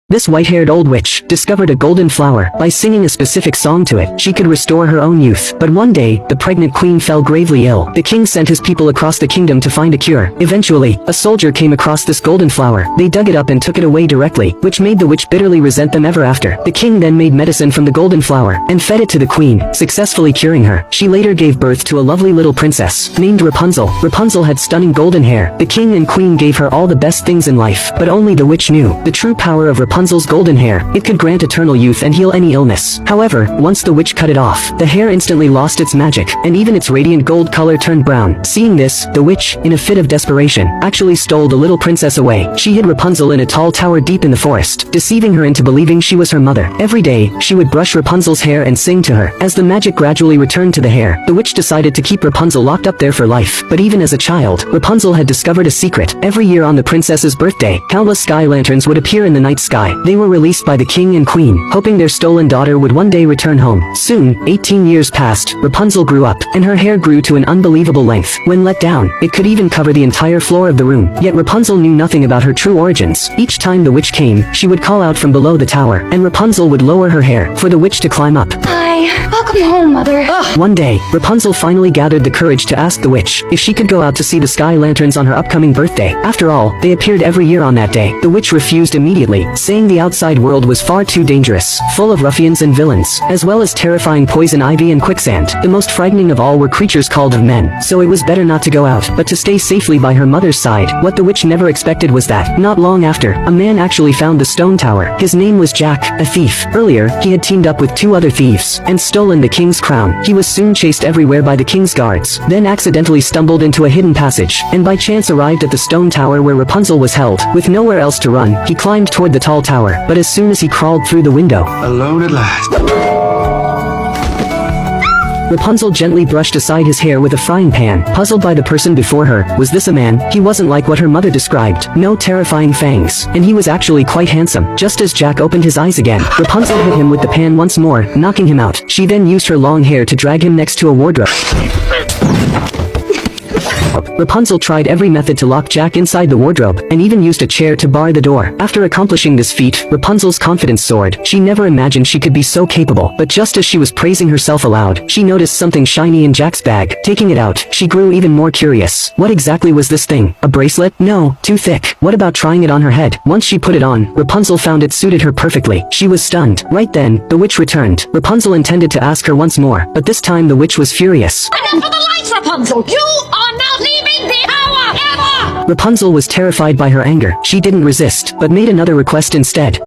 This white-haired old witch discovered a golden flower. By singing a specific song to it, she could restore her own youth. But one day, the pregnant queen fell gravely ill. The king sent his people across the kingdom to find a cure. Eventually, a soldier came across this golden flower. They dug it up and took it away directly, which made the witch bitterly resent them ever after. The king then made medicine from the golden flower and fed it to the queen, successfully curing her. She later gave birth to a lovely little princess named Rapunzel. Rapunzel had stunning golden hair. The king and queen gave her all the best things in life, but only the witch knew the true power of Rapunzel's golden hair. It could grant eternal youth and heal any illness. However, once the witch cut it off, the hair instantly lost its magic, and even its radiant gold color turned brown. Seeing this, the witch, in a fit of desperation, actually stole the little princess away. She hid Rapunzel in a tall tower deep in the forest, deceiving her into believing she was her mother. Every day, she would brush Rapunzel's hair and sing to her. As the magic gradually returned to the hair, the witch decided to keep Rapunzel locked up there for life. But even as a child, Rapunzel had discovered a secret. Every year on the princess's birthday, countless sky lanterns would appear in the night sky. They were released by the king and queen, hoping their stolen daughter would one day return home. Soon, 18 years passed, Rapunzel grew up, and her hair grew to an unbelievable length. When let down, it could even cover the entire floor of the room. Yet Rapunzel knew nothing about her true origins. Each time the witch came, she would call out from below the tower, and Rapunzel would lower her hair for the witch to climb up. Hi, welcome home, Mother. Ugh. One day, Rapunzel finally gathered the courage to ask the witch if she could go out to see the sky lanterns on her upcoming birthday. After all, they appeared every year on that day. The witch refused immediately, saying the outside world was far too dangerous, full of ruffians and villains, as well as terrifying poison ivy and quicksand. The most frightening of all were creatures called of men, so it was better not to go out, but to stay safely by her mother's side. What the witch never expected was that, not long after, a man actually found the stone tower. His name was Jack, a thief. Earlier, he had teamed up with two other thieves, and stolen the king's crown. He was soon chased everywhere by the king's guards, then accidentally stumbled into a hidden passage, and by chance arrived at the stone tower where Rapunzel was held. With nowhere else to run, he climbed toward the tall tower, but as soon as he crawled through the window, alone at last. Rapunzel gently brushed aside his hair with a frying pan. Puzzled by the person before her, was this a man? He wasn't like what her mother described. No terrifying fangs. And he was actually quite handsome. Just as Jack opened his eyes again, Rapunzel hit him with the pan once more, knocking him out. She then used her long hair to drag him next to a wardrobe. Rapunzel tried every method to lock Jack inside the wardrobe, and even used a chair to bar the door. After accomplishing this feat, Rapunzel's confidence soared. She never imagined she could be so capable. But just as she was praising herself aloud, she noticed something shiny in Jack's bag. Taking it out, she grew even more curious. What exactly was this thing? A bracelet? No, too thick. What about trying it on her head? Once she put it on, Rapunzel found it suited her perfectly. She was stunned. Right then, the witch returned. Rapunzel intended to ask her once more, but this time the witch was furious. Enough of the lights, Rapunzel! You are not leaving the tower, ever! Rapunzel was terrified by her anger. She didn't resist, but made another request instead.